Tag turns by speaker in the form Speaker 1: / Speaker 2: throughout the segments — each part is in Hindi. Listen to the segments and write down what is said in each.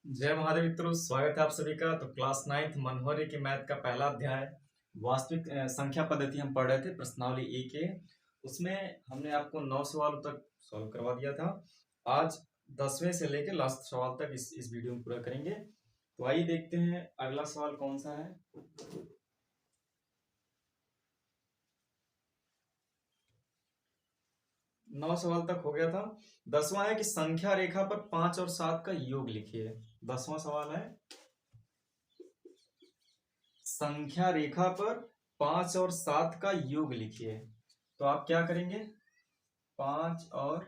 Speaker 1: जय महादेव मित्रों, स्वागत है आप सभी का। तो क्लास 9th मनोहर के मैथ का पहला अध्याय वास्तविक संख्या पद्धति हम पढ़ रहे थे, प्रश्नावली ए के। उसमें हमने आपको 9 सवालों तक सॉल्व करवा दिया था। आज 10वें से लेकर लास्ट सवाल तक इस वीडियो में पूरा करेंगे। तो आइए देखते हैं अगला सवाल कौन सा है। 9 सवाल तक हो गया था। 10वां है कि संख्या रेखा पर 5 और 7 का योग लिखिए। 10वां सवाल है संख्या रेखा पर 5 और 7 का योग लिखिए। तो आप क्या करेंगे, 5 और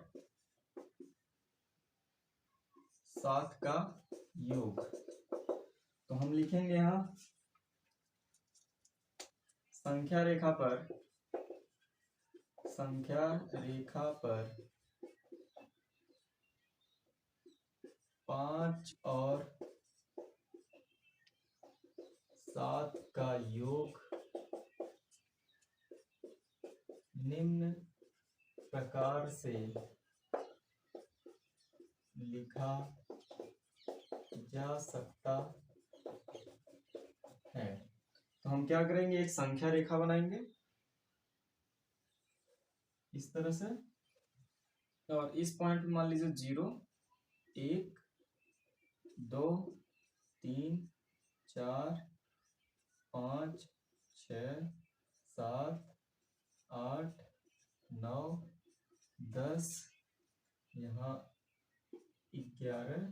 Speaker 1: 7 का योग। तो हम लिखेंगे यहां संख्या रेखा पर 5 और 7 का योग निम्न प्रकार से लिखा जा सकता है। तो हम क्या करेंगे, एक संख्या रेखा बनाएंगे इस तरह से, और इस पॉइंट पे मान लीजिए 0, 1, 2, 3, 4, 5, 6, 7, 8, 9, 10, यहाँ 11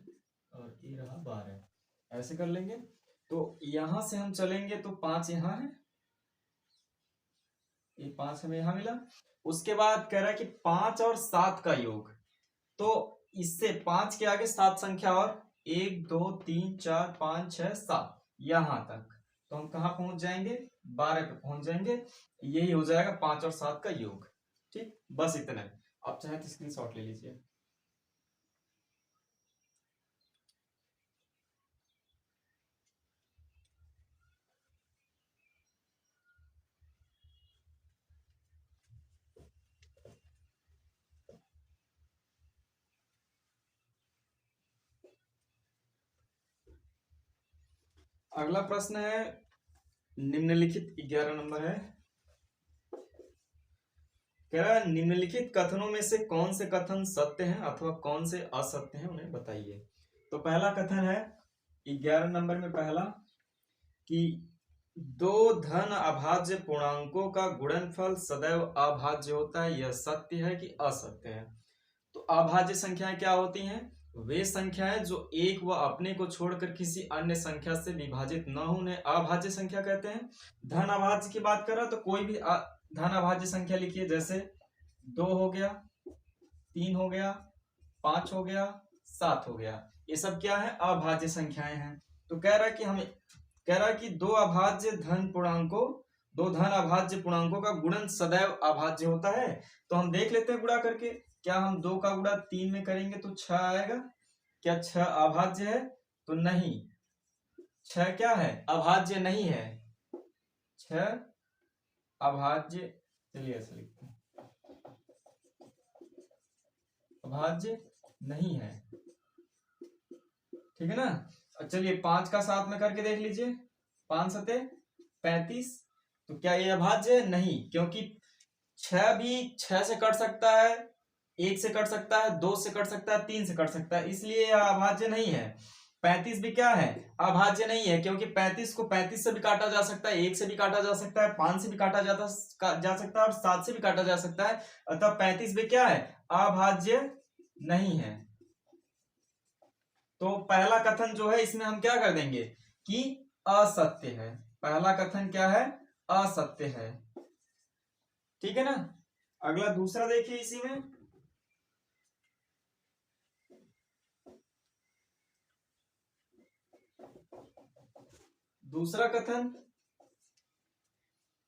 Speaker 1: और ये रहा 12। ऐसे कर लेंगे। तो यहां से हम चलेंगे तो 5 यहाँ है, ये 5 हमें यहां मिला। उसके बाद कह रहा है कि 5 और 7 का योग। तो इससे 5 के आगे 7 संख्या और 1, 2, 3, 4, 5, 6, 7 यहां तक। तो हम कहां पहुंच जाएंगे, 12 पे पहुंच जाएंगे। यही हो जाएगा 5 और 7 का योग। ठीक, बस इतना है। आप चाहे तो स्क्रीनशॉट ले लीजिए। अगला प्रश्न है निम्नलिखित 11 नंबर है। कह रहा है निम्नलिखित कथनों में से कौन से कथन सत्य हैं अथवा कौन से असत्य हैं, उन्हें बताइए। तो पहला कथन है 11 नंबर में पहला कि दो धन अभाज्य पूर्णांकों का गुणनफल सदैव अभाज्य होता है। यह सत्य है कि असत्य है। तो अभाज्य संख्याएं क्या होती हैं, वे संख्याएं जो एक व अपने को छोड़कर किसी अन्य संख्या से विभाजित न हो, उन्हें अभाज्य संख्या कहते हैं। धन अभाज्य की बात कर रहा तो कोई भी धन अभाज्य संख्या लिखिए, जैसे 2 हो गया, 3 हो गया, 5 हो गया, 7 हो गया। ये सब क्या है, अभाज्य संख्याएं हैं। तो कह रहा है कि दो धन अभाज्य पूर्णांकों का गुणन सदैव अभाज्य होता है। तो हम देख लेते हैं गुणा करके। क्या हम 2 का गुणा 3 में करेंगे तो 6 आएगा। क्या 6 अभाज्य है, तो नहीं। 6 क्या है, अभाज्य नहीं है। 6 अभाज्य, चलिए ऐसा लिखते हैं, अभाज्य नहीं है। ठीक है ना। चलिए 5 का 7 में करके देख लीजिए, 5 सते 35। तो क्या ये अभाज्य है, नहीं, क्योंकि 6 भी 6 से कट सकता है, 1 से कट सकता है, 2 से कट सकता है, 3 से कट सकता है, इसलिए यह अभाज्य नहीं है। 35 भी क्या है, अभाज्य नहीं है, क्योंकि 35 को 35 से भी काटा जा सकता है, 1 से भी काटा जा सकता है, 5 से भी काटा जा सकता है और 7 से भी काटा जा सकता है। अतः 35 भी क्या है, अभाज्य नहीं है। तो पहला कथन जो है इसमें हम क्या कर देंगे कि असत्य है। पहला कथन क्या है, असत्य है। ठीक है ना। अगला दूसरा देखिए इसी में, दूसरा कथन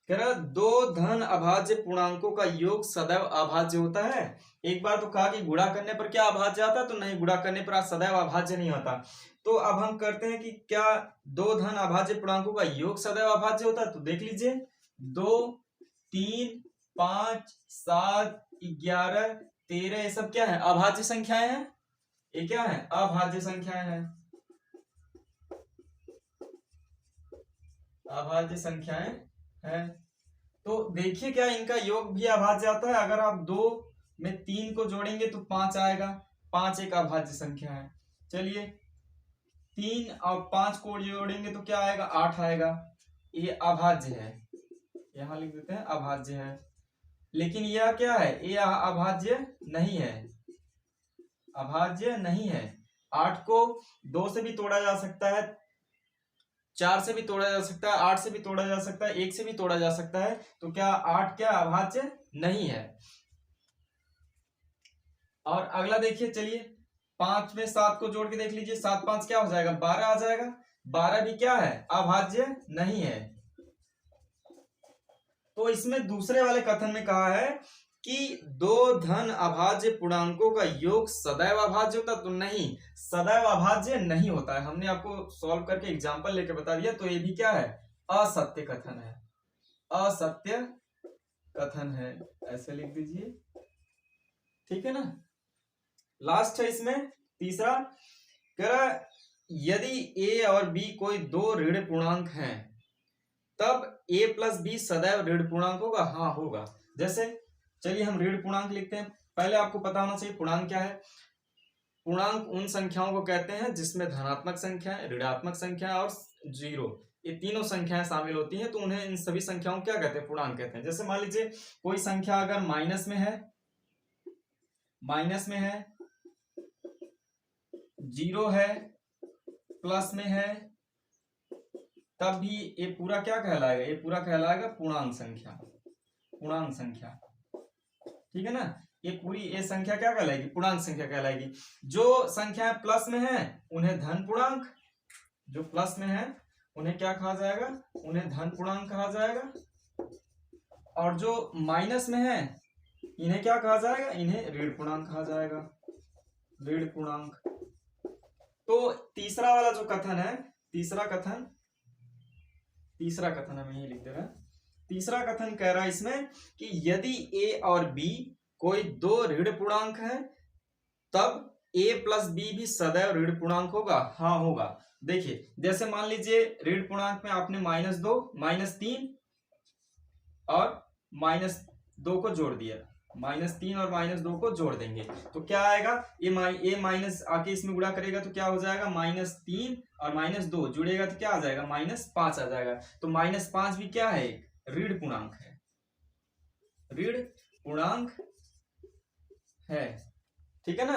Speaker 1: कह रहा दो धन अभाज्य पूर्णांकों का योग सदैव अभाज्य होता है। एक बार तो कहा कि गुणा करने पर क्या अभाज्य आता, तो नहीं, गुणा करने पर सदैव अभाज्य नहीं होता। तो अब हम करते हैं कि क्या दो धन अभाज्य पूर्णांकों का योग सदैव अभाज्य होता है। तो देख लीजिए 2, 3, 5, 7, 11, 13, ये सब क्या है, अभाज्य संख्याएं हैं। ये क्या है, अभाज्य संख्याएं हैं। अभाज्य संख्याएं हैं। तो देखिए क्या इनका योग भी अभाज्य आता है। अगर आप 2 में 3 को जोड़ेंगे तो 5 आएगा। 5 एक अभाज्य संख्या है। चलिए 3 और 5 को जोड़ेंगे तो क्या आएगा, 8 आएगा। ये अभाज्य है, यहां लिख देते हैं अभाज्य है। लेकिन यह क्या है, ये अभाज्य नहीं है, अभाज्य नहीं है। 8 को 2 से भी तोड़ा जा सकता है, 4 से भी तोड़ा जा सकता है, 8 से भी तोड़ा जा सकता है, 1 से भी तोड़ा जा सकता है। तो क्या 8 क्या अभाज्य नहीं है। और अगला देखिए, चलिए 5 में 7 को जोड़ के देख लीजिए। 7 5 क्या हो जाएगा, 12 आ जाएगा। 12 भी क्या है, अभाज्य नहीं है। तो इसमें दूसरे वाले कथन में कहा है कि 2 धन अभाज्य पूर्णांकों का योग सदैव अभाज्य होता, तो नहीं, सदैव अभाज्य नहीं होता है। हमने आपको सॉल्व करके एग्जांपल लेके बता दिया। तो ये भी क्या है, असत्य कथन है, असत्य कथन है, ऐसे लिख दीजिए, ठीक है ना। लास्ट है इसमें तीसरा, कह रहा यदि a और b कोई 2 ऋण पूर्णांक हैं तब a प्लस बी सदैव ऋण पूर्णांक होगा। हाँ होगा। जैसे चलिए हम ऋण पूर्णांक लिखते हैं। पहले आपको पता होना चाहिए पूर्णांक क्या है। पूर्णांक उन संख्याओं को कहते हैं जिसमें धनात्मक संख्या, ऋणात्मक संख्या और जीरो, ये तीनों संख्याएं शामिल होती हैं। तो उन्हें इन सभी संख्याओं क्या कहते हैं, पूर्णांक कहते हैं। जैसे मान लीजिए कोई संख्या अगर माइनस में है, जीरो है, प्लस में है, तब भी ये पूरा क्या कहलाएगा, ये पूरा कहलाएगा पूर्णांक संख्या, पूर्णांक संख्या, ठीक है ना। ये पूरी ये संख्या क्या कहलाएगी, पूर्णांक संख्या कहलाएगी। जो संख्या प्लस में है उन्हें धन पूर्णांक, जो प्लस में है उन्हें क्या कहा जाएगा, उन्हें धन पूर्णांक कहा जाएगा। और जो माइनस में है इन्हें क्या कहा जाएगा, इन्हें ऋण पूर्णांक कहा जाएगा, ऋण पूर्णांक। तो तीसरा वाला जो कथन है, तीसरा कथन हम यही लिख दे रहे हैं। तीसरा कथन कह रहा है इसमें कि यदि a और b कोई 2 ऋण पूर्णांक है तब a प्लस बी भी सदैव ऋण पूर्णांक होगा। हाँ होगा। देखिए जैसे मान लीजिए ऋण पूर्णांक में आपने -2, -3 और -2 को जोड़ दिया, -3 और -2 को जोड़ देंगे तो क्या आएगा, ये माइनस आके इसमें गुणा करेगा तो क्या हो जाएगा, -3 और -2 जुड़ेगा तो क्या आ जाएगा, -5 आ जाएगा। तो -5 भी क्या है, ऋण पूर्णांक है, ऋण पूर्णांक है, ठीक है ना।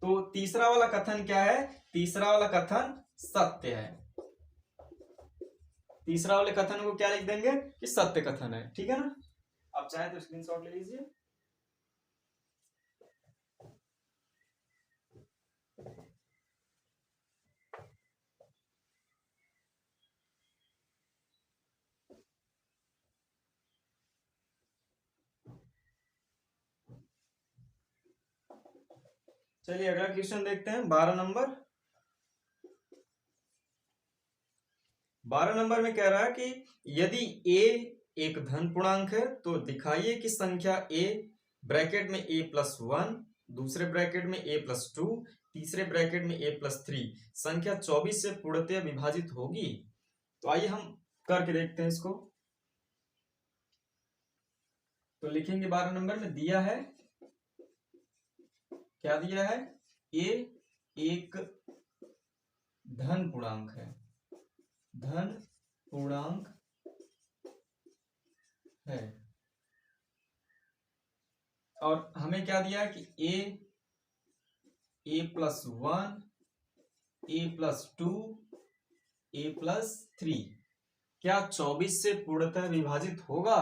Speaker 1: तो तीसरा वाला कथन क्या है, तीसरा वाला कथन सत्य है। तीसरा वाले कथन को क्या लिख देंगे कि सत्य कथन है, ठीक है ना। आप चाहे तो स्क्रीनशॉट ले लीजिए। चलिए अगला क्वेश्चन देखते हैं। 12 नंबर में कह रहा है कि यदि a एक धन पूर्णांक है तो दिखाइए कि संख्या a ब्रैकेट में a+1, दूसरे ब्रैकेट में a+2, तीसरे ब्रैकेट में a+3 संख्या 24 से पूर्णतया विभाजित होगी। तो आइए हम करके देखते हैं इसको। तो लिखेंगे 12 नंबर में दिया है, क्या दिया है, a एक धन पूर्णांक है, धन पूर्णांक है। और हमें क्या दिया है कि a+1, a+2, a+3 क्या 24 से पूर्णतः विभाजित होगा।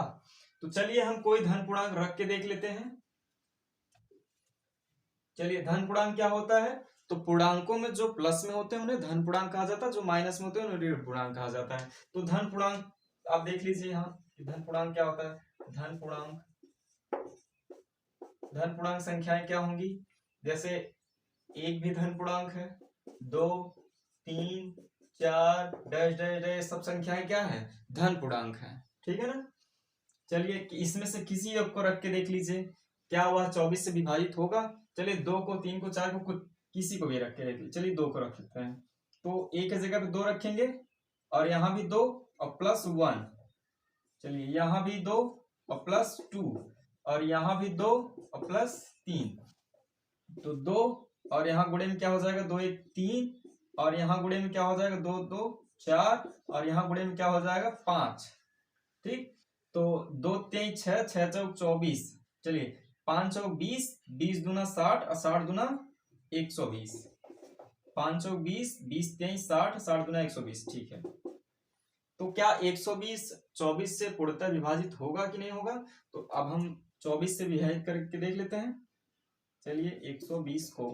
Speaker 1: तो चलिए हम कोई धन पूर्णांक रख के देख लेते हैं। चलिए धन पूर्णांक क्या होता है, तो पूर्णांकों में जो प्लस में होते हैं उन्हें धन पूर्णांक कहा जाता है, जो माइनस में होते हैं उन्हें ऋण पूर्णांक कहा जाता है। तो धन पूर्णांक आप देख लीजिए यहाँ कि धन पूर्णांक क्या होता है, धन पूर्णांक संख्याएं क्या होंगी, जैसे 1 भी धन पूर्णांक है, 2, 3, 4 डैश डैश डैश सब संख्याएं क्या है, धन पूर्णांक है, ठीक है ना। चलिए इसमें से किसी एक को रख के देख लीजिए, क्या वह 24 से विभाजित होगा। चलिए 2 को, 3 को, 4 को, किसी को भी रख के देख लीजिए। चलिए 2 को रख लेते हैं। तो एक जगह पे 2 रखेंगे और यहाँ भी 2 और प्लस 1। चलिए यहाँ भी 2 और प्लस 2, और यहाँ भी 2 और प्लस 3। तो 2 और यहाँ गुणे में क्या हो जाएगा, 2 1 3, और यहाँ गुणे में क्या हो जाएगा, 2 2 4, और यहाँ गुणे में क्या हो जाएगा, 5। ठीक, तो 2 3 6, 6 चौक 24। चलिए 5 चौक 20, 20 दूना 60 और 60 दूना 120। 5 चौक 20, 20 23 60, 60 दूना 120। ठीक है, तो क्या 120 24 से पूर्णतः विभाजित होगा कि नहीं होगा? तो अब हम 24 से विभाजित करके देख लेते हैं। चलिए 120 को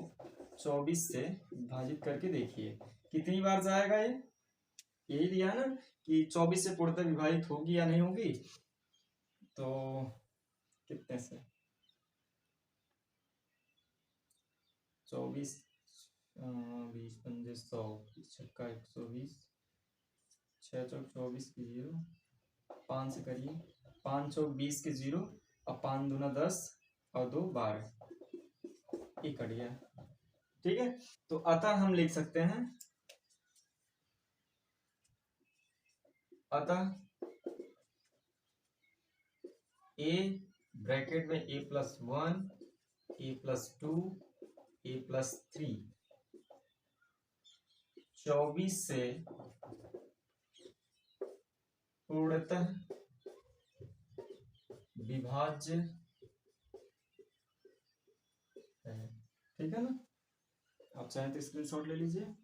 Speaker 1: 24 से विभाजित करके देखिए कितनी बार जाएगा। ये यही दिया ना कि 24 से पूर्णतः विभाजित होगी या नहीं होगी। तो कितने से 24 20 पंजे 100, 6 120, 6 चौक 24 की 0, 5 से करिए, 5 चौक 20 के 0, और 5 दूना 10 और 2 12, ये कट गया। ठीक है, तो अतः हम लिख सकते हैं, अतः a ब्रैकेट में a plus 1, a plus 2, a plus 3 24 से पूर्णतः विभाज्य है। ठीक है ना, आप चाहें तो स्क्रीनशॉट ले लीजिए।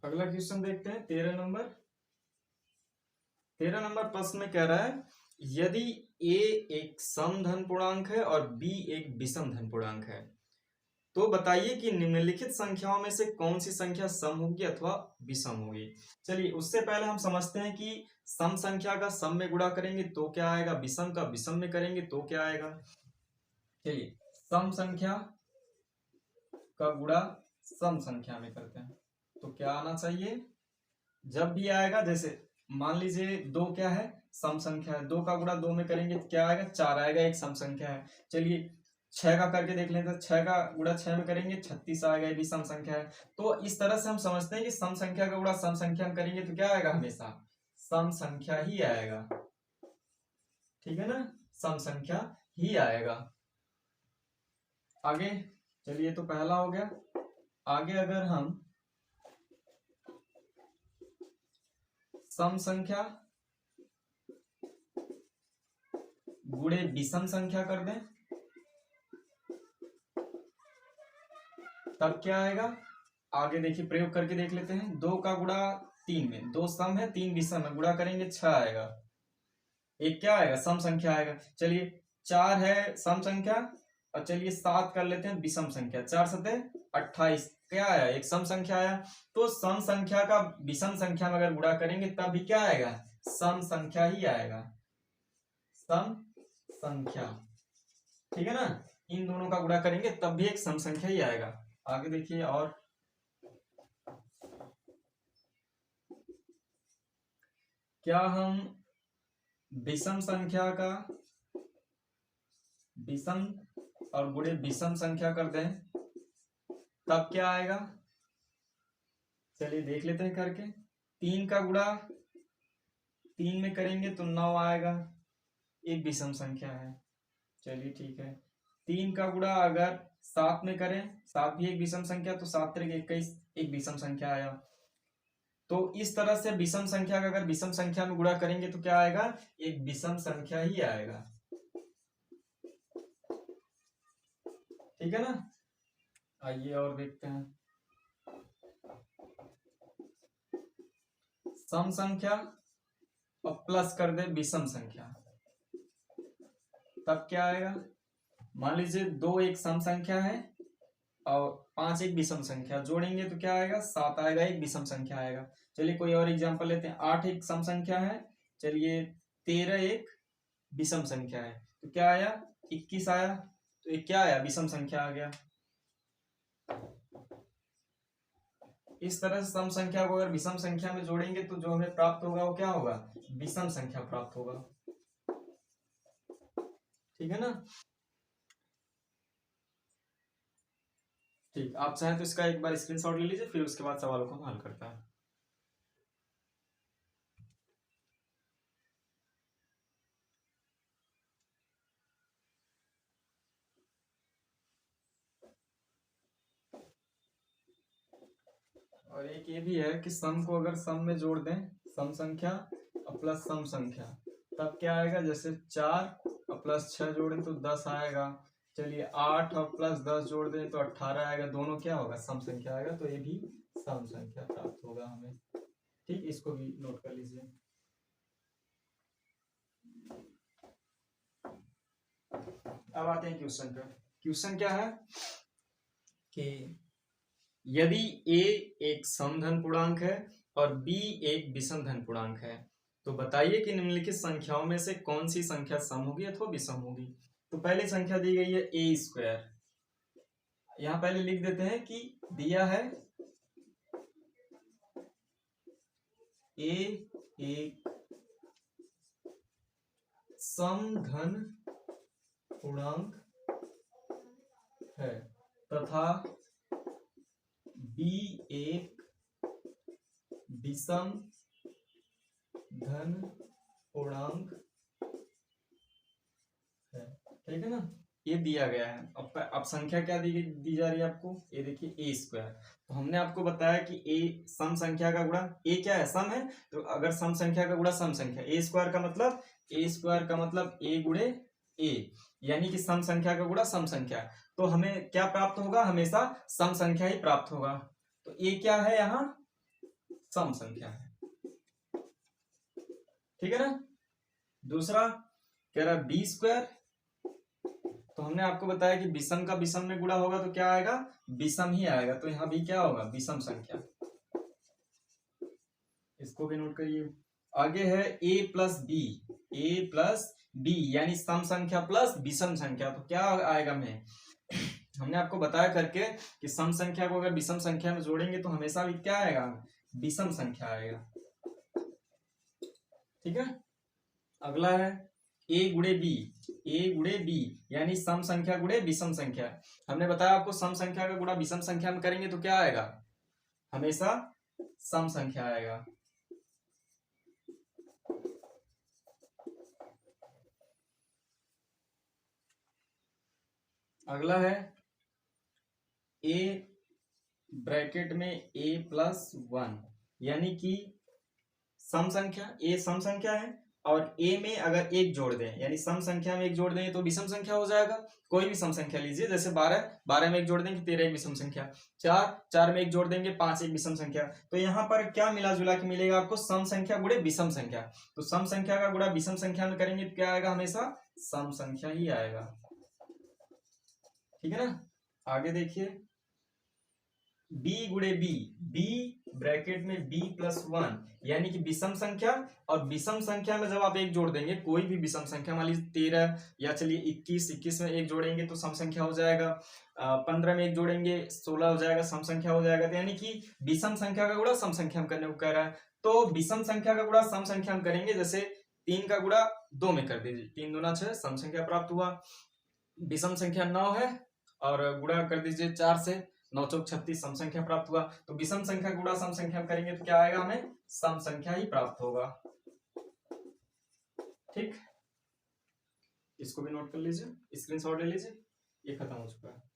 Speaker 1: अगला क्वेश्चन देखते हैं 13 नंबर। 13 नंबर प्रश्न में कह रहा है, यदि a एक सम धन पूर्णांक है और b एक विषम धन पूर्णांक है, तो बताइए कि निम्नलिखित संख्याओं में से कौन सी संख्या सम होगी अथवा विषम होगी। चलिए उससे पहले हम समझते हैं कि सम संख्या का सम में गुणा करेंगे तो क्या आएगा, विषम का विषम में करेंगे तो क्या आएगा। चलिए सम संख्या का गुणा सम संख्या में करते हैं तो क्या आना चाहिए, जब भी आएगा, जैसे मान लीजिए 2 क्या है, सम संख्या है, 2 का गुणा 2 में करेंगे तो क्या आएगा, 4 आएगा, एक सम संख्या है। चलिए 6 का करके देख लेते हैं, 6 का गुणा 6 में करेंगे 36 आएगा, ये भी सम संख्या है। तो इस तरह से हम समझते हैं कि सम संख्या का गुणा सम संख्या में करेंगे तो क्या आएगा, हमेशा सम संख्या ही आएगा। ठीक है ना, सम संख्या ही आएगा। आगे चलिए, तो पहला हो गया। आगे अगर हम सम संख्या गुणे विषम संख्या कर दें तब क्या आएगा, आगे देखिए प्रयोग करके देख लेते हैं। 2 का गुणा 3 में, 2 सम है 3 विषम है, गुणा करेंगे 6 आएगा, एक क्या आएगा, सम संख्या आएगा। चलिए 4 है सम संख्या, और चलिए 7 कर लेते हैं विषम संख्या, 4 सते 28, क्या आया, एक सम संख्या आया। तो सम संख्या का विषम संख्या में अगर गुणा करेंगे तब भी क्या आएगा, सम संख्या ही आएगा, सम संख्या। ठीक है ना, इन दोनों का गुणा करेंगे तब भी एक सम संख्या ही आएगा। आगे देखिए, और क्या हम विषम संख्या का विषम और गुणे विषम संख्या कर दें तब क्या आएगा, चलिए देख लेते हैं करके। 3 का गुणा 3 में करेंगे तो 9 आएगा, एक विषम संख्या है। चलिए ठीक है, 3 का गुणा अगर 7 में करें, 7 भी एक विषम संख्या, तो 7 तरीके 21, एक विषम संख्या आया। तो इस तरह से विषम संख्या का अगर विषम संख्या में गुणा करेंगे तो क्या आएगा, एक विषम संख्या ही आएगा। ठीक है ना, आइए और देखते हैं। सम संख्या और प्लस कर दे विषम संख्या तब क्या आएगा, मान लीजिए 2 एक सम संख्या है और 5 एक विषम संख्या, जोड़ेंगे तो क्या आएगा, 7 आएगा, एक विषम संख्या आएगा। चलिए कोई और एग्जांपल लेते हैं। 8 एक सम संख्या है, चलिए 13 एक विषम संख्या है, तो क्या आया, 21 आया। तो ये क्या आया, विषम संख्या आ गया। इस तरह से सम संख्या को अगर विषम संख्या में जोड़ेंगे तो जो हमें प्राप्त होगा वो क्या होगा, विषम संख्या प्राप्त होगा। ठीक है ना। ठीक, आप चाहें तो इसका एक बार स्क्रीनशॉट ले लीजिए, फिर उसके बाद सवालों को हम हल करता है। और एक ये भी है कि सम को अगर सम में जोड़ दें, सम संख्या और प्लस सम संख्या, तब क्या आएगा, जैसे 4 और प्लस 6 जोड़ें तो 10 आएगा। चलिए 8 और प्लस 10 जोड़ दें तो 18 आएगा। दोनों क्या होगा, सम संख्या आएगा। तो ये भी सम संख्या प्राप्त होगा हमें। ठीक, इसको भी नोट कर लीजिए। अब आते हैं क्वेश्चन पर। क्वेश्चन क्या है कि यदि a एक समधन पूर्णांक है और b एक विषम धन पूर्णांक है, तो बताइए कि निम्नलिखित संख्याओं में से कौन सी संख्या सम होगी अथवा विषम होगी। तो पहली संख्या दी गई है a स्क्वायर। यहां पहले लिख देते हैं कि दिया है a एक समधन पूर्णांक है तथा b एक विषम धन पूर्णांक है। ठीक है ना, ये दिया गया है। अब संख्या क्या दी जा रही है आपको, ये देखिए ए स्क्वायर। तो हमने आपको बताया कि ए सम संख्या का गुणा, ए क्या है, सम है। तो अगर सम संख्या का गुणा सम संख्या, ए स्क्वायर का मतलब, ए स्क्वायर का मतलब ए गुणे ए, यानी कि सम संख्या का गुणा सम संख्या। तो हमें क्या प्राप्त होगा, हमेशा सम संख्या ही प्राप्त होगा। तो ए क्या है, यहाँ सम संख्या है। ठीक है ना। दूसरा कह रहा बी स्क्वायर। तो हमने आपको बताया कि विषम का विषम में गुणा होगा तो क्या आएगा, विषम ही आएगा। तो यहां भी क्या होगा, विषम संख्या। इसको भी नोट करिए। आगे है a plus B, A plus B यानी सम संख्या प्लस विषम संख्या। तो क्या आएगा, में हमने आपको बताया करके कि सम संख्या को अगर विषम संख्या में जोड़ेंगे तो हमेशा भी क्या आएगा, विषम संख्या आएगा। ठीक है। अगला है a गुणे बी, ए गुणे बी यानी सम संख्या गुणे विषम संख्या। हमने बताया आपको सम संख्या का गुणा विषम संख्या में करेंगे तो क्या आएगा, हमेशा सम संख्या आएगा। अगला है a ब्रैकेट में a प्लस 1 यानी कि सम संख्या, a सम संख्या है और a में अगर एक जोड़ दें, यानी सम संख्या में एक जोड़ देंगे तो विषम संख्या हो जाएगा। कोई भी सम संख्या लीजिए, जैसे 12 में एक जोड़ देंगे 13 एक विषम संख्या, 4 में एक जोड़ देंगे 5 एक विषम संख्या। तो यहाँ पर क्या मिला जुला के मिलेगा आपको, सम संख्या गुणे विषम संख्या। तो सम संख्या का गुणा विषम संख्या में करेंगे तो क्या आएगा, हमेशा सम संख्या ही आएगा। ठीक है ना। आगे देखिए b गुणे बी, b ब्रैकेट में b प्लस 1 यानी कि विषम संख्या। और विषम संख्या में जब आप एक जोड़ देंगे, कोई भी विषम संख्या, मान लीजिए 13 या चलिए 21 में एक जोड़ेंगे तो सम संख्या हो जाएगा। 15 में एक जोड़ेंगे 16 हो जाएगा, सम संख्या हो जाएगा। तो यानी कि विषम संख्या का गुणा सम संख्या में करने को कह रहा है। तो विषम संख्या का गुणा सम संख्या में करेंगे, जैसे 3 का गुणा 2 में कर दीजिए, 3 दूना 6 सम संख्या प्राप्त हुआ। विषम संख्या 9 है और गुणा कर दीजिए 4 से, 9 चौक 36 सम संख्या प्राप्त हुआ। तो विषम संख्या गुणा सम संख्या करेंगे तो क्या आएगा, हमें सम संख्या ही प्राप्त होगा। ठीक, इसको भी नोट कर लीजिए, स्क्रीनशॉट ले लीजिए। ये खत्म हो चुका है।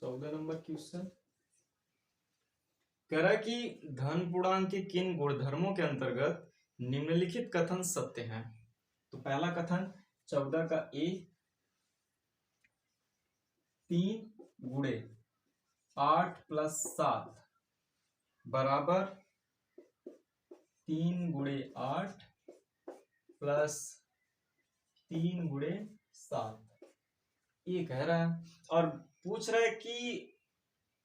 Speaker 1: चौदह नंबर क्वेश्चन कह रहा है कि धन पूर्णांक के किन गुणधर्मों के अंतर्गत निम्नलिखित कथन सत्य हैं। तो पहला कथन 14 का ए 3 गुणे 8 प्लस 7 बराबर 3 गुणे 8 प्लस 3 गुणे 7। ये कह रहा है। और पूछ रहा है कि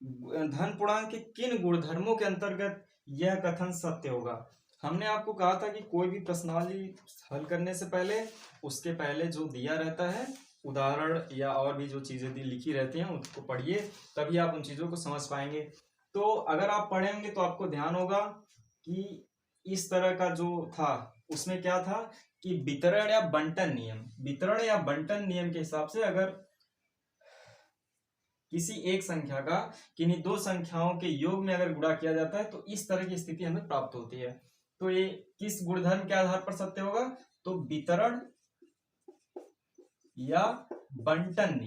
Speaker 1: धन पूर्णांक के किन गुणधर्मों के अंतर्गत यह कथन सत्य होगा। हमने आपको कहा था कि कोई भी प्रश्नावली हल करने से पहले उसके पहले जो दिया रहता है उदाहरण या और भी जो चीजें लिखी रहती हैं उसको पढ़िए, तभी आप उन चीजों को समझ पाएंगे। तो अगर आप पढ़ेंगे तो आपको ध्यान होगा कि इस तरह का जो था उसमें क्या था कि वितरण या बंटन नियम के हिसाब से अगर किसी एक संख्या का किन्हीं दो संख्याओं के योग में अगर गुणा किया जाता है तो इस तरह की स्थिति हमें प्राप्त होती है। तो ये किस गुणधर्म के आधार पर सत्य होगा? तो वितरण या बंटन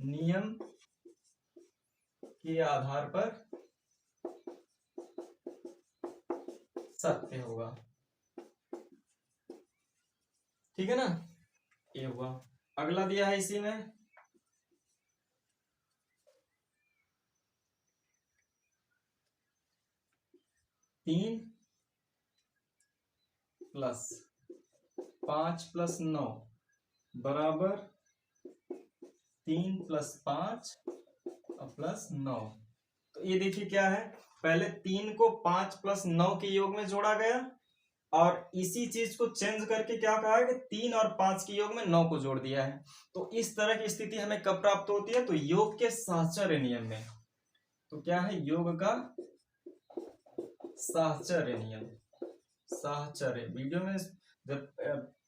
Speaker 1: नियम के आधार पर सत्य होगा। ठीक है ना, ये हुआ। अगला दिया है इसी में 3 + 5 + 9 बराबर 3 + 5 + 9। तो ये देखिए क्या है, पहले 3 को 5 + 9 के योग में जोड़ा गया और इसी चीज को चेंज करके क्या कहा है कि 3 और 5 के योग में 9 को जोड़ दिया है। तो इस तरह की स्थिति हमें कब प्राप्त होती है? तो योग के साहचर्य नियम में। तो क्या है? योग का साहचर्य नियम। साहचर्य वीडियो में जब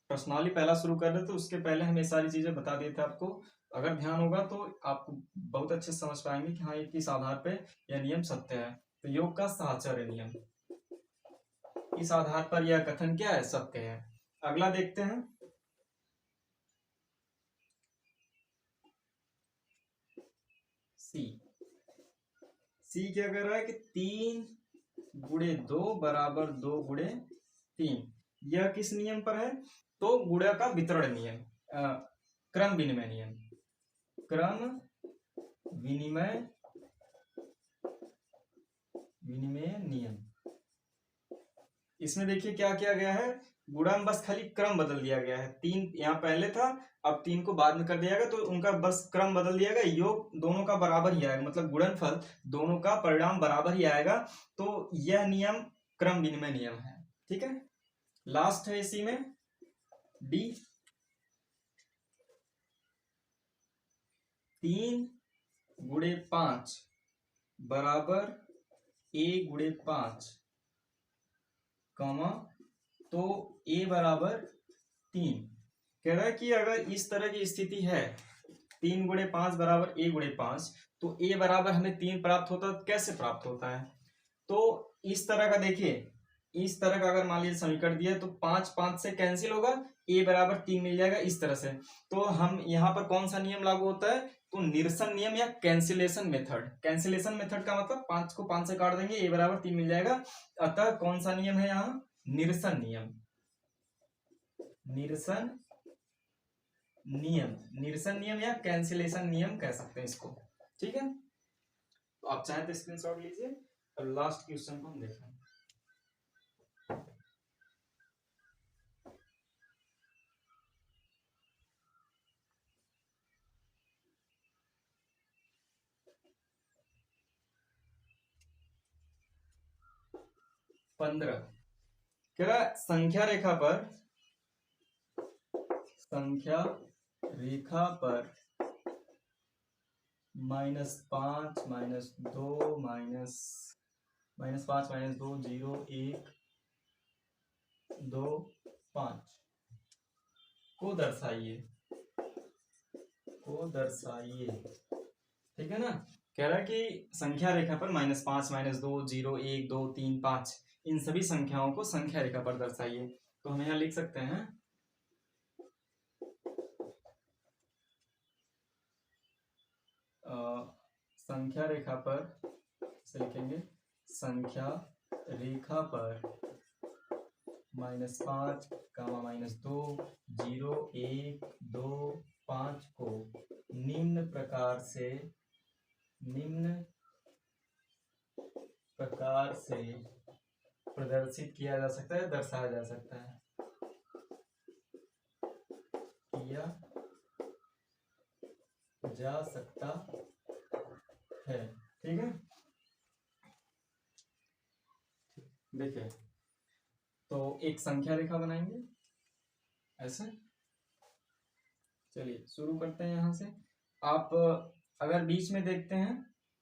Speaker 1: प्रश्नावली पहला शुरू कर रहे थे उसके पहले हम ये सारी चीजें बता दिए थे आपको। अगर ध्यान होगा तो आपको बहुत अच्छे से समझ पाएंगे कि हाँ ये किस आधार पे यह नियम सत्य है। तो योग का साहचर्य नियम, इस आधार पर यह कथन क्या है? सत्य है। अगला देखते हैं सी क्या कर रहा है कि 3 × 2 = 2 × 3। यह किस नियम पर है? तो गुणा का वितरण नियम, क्रम विनिमय नियम। इसमें देखिए क्या किया गया है, गुणा में बस खाली क्रम बदल दिया गया है। 3 यहाँ पहले था, अब 3 को बाद में कर दिया गया, तो उनका बस क्रम बदल दिया गया। योग दोनों का बराबर ही आएगा, मतलब गुणनफल दोनों का परिणाम बराबर ही आएगा। तो यह नियम क्रम विनिमय नियम है। ठीक है, लास्ट है इसी में डी। 3 × 5 बराबर a × 5, तो a बराबर 3। कह रहा है कि अगर इस तरह की स्थिति है 3 × 5 बराबर a × 5, तो a बराबर हमें 3 प्राप्त होता है। कैसे प्राप्त होता है? तो इस तरह का देखिए, इस तरह का अगर मान लीजिए समीकरण दिया तो 5 5 से कैंसिल होगा, a बराबर 3 मिल जाएगा इस तरह से। तो हम यहाँ पर कौन सा नियम लागू होता है? तो निरसन नियम या कैंसिलेशन मेथड। कैंसिलेशन मेथड का मतलब 5 को 5 से काट देंगे, a बराबर 3 मिल जाएगा। अतः कौन सा नियम है यहाँ? निरसन नियम। निरसन नियम या कैंसिलेशन नियम कह सकते हैं इसको। ठीक है, तो आप चाहें तो स्क्रीनशॉट लीजिए और लास्ट क्वेश्चन को हम देखें। पंद्रह कह रहा संख्या रेखा पर -5 -2 -5 -2 0 1 2 5 को दर्शाइए। ठीक है ना, कह रहा है कि संख्या रेखा पर -5 -2 0 1 2 3 5 इन सभी संख्याओं को संख्या रेखा पर दर्शाइए। तो हम यहाँ लिख सकते हैं संख्या रेखा पर से लिखेंगे संख्या रेखा पर -5, -2 0 1 2 5 को निम्न प्रकार से प्रदर्शित किया जा सकता है, दर्शाया जा सकता है। जा सकता है। ठीक है, देखिए तो एक संख्या रेखा बनाएंगे ऐसे। चलिए शुरू करते हैं यहाँ से। आप अगर बीच में देखते हैं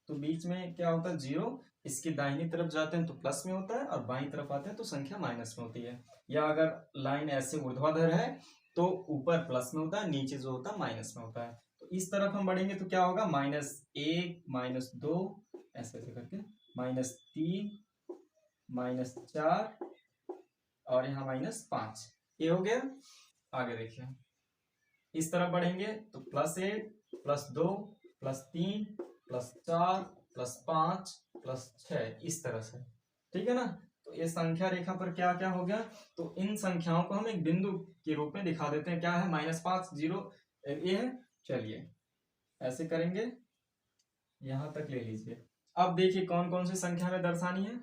Speaker 1: तो बीच में क्या होता है, जीरो। इसकी दाहिनी तरफ जाते हैं तो प्लस में होता है, और बाईं तरफ आते हैं तो संख्या माइनस में होती है। या अगर लाइन ऐसे ऊर्ध्वाधर है तो ऊपर प्लस में होता है, नीचे जो होता है माइनस में होता है। तो इस तरफ हम बढ़ेंगे तो क्या होगा, -1 -2 ऐसे ऐसे करके, -3 -4 और यहाँ -5, ये हो गया। आगे देखिए, इस तरफ बढ़ेंगे तो +1 +2 +3 +4 +5 +6, इस तरह से। ठीक है ना। तो ये संख्या रेखा पर क्या क्या हो गया, तो इन संख्याओं को हम एक बिंदु के रूप में दिखा देते हैं। क्या है, -5 0 ये है। चलिए ऐसे करेंगे, यहां तक ले लीजिए। अब देखिए कौन कौन सी संख्या में दर्शानी है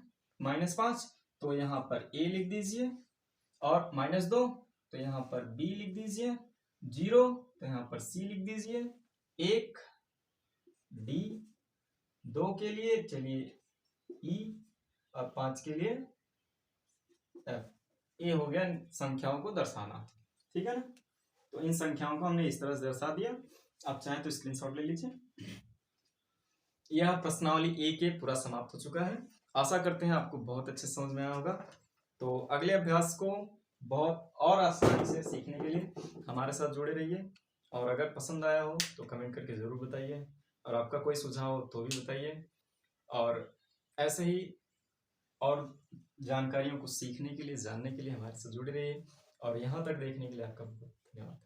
Speaker 1: -5, तो यहाँ पर a लिख दीजिए, और -2 तो यहाँ पर b लिख दीजिए, 0 तो यहाँ पर c लिख दीजिए, 1 d, 2 के लिए चलिए e, और 5 के लिए f। ये हो गया संख्याओं को दर्शाना। ठीक है ना। तो इन संख्याओं को हमने इस तरह से दर्शा दिया। आप चाहें तो स्क्रीनशॉट ले लीजिए। यह प्रश्नावली ए के पूरा समाप्त हो चुका है। आशा करते हैं आपको बहुत अच्छे समझ में आया होगा। तो अगले अभ्यास को बहुत और आसानी से सीखने के लिए हमारे साथ जुड़े रहिए, और अगर पसंद आया हो तो कमेंट करके ज़रूर बताइए, और आपका कोई सुझाव हो तो भी बताइए। और ऐसे ही और जानकारियों को सीखने के लिए, जानने के लिए हमारे साथ जुड़े रहिए। और यहाँ तक देखने के लिए आपका बहुत धन्यवाद।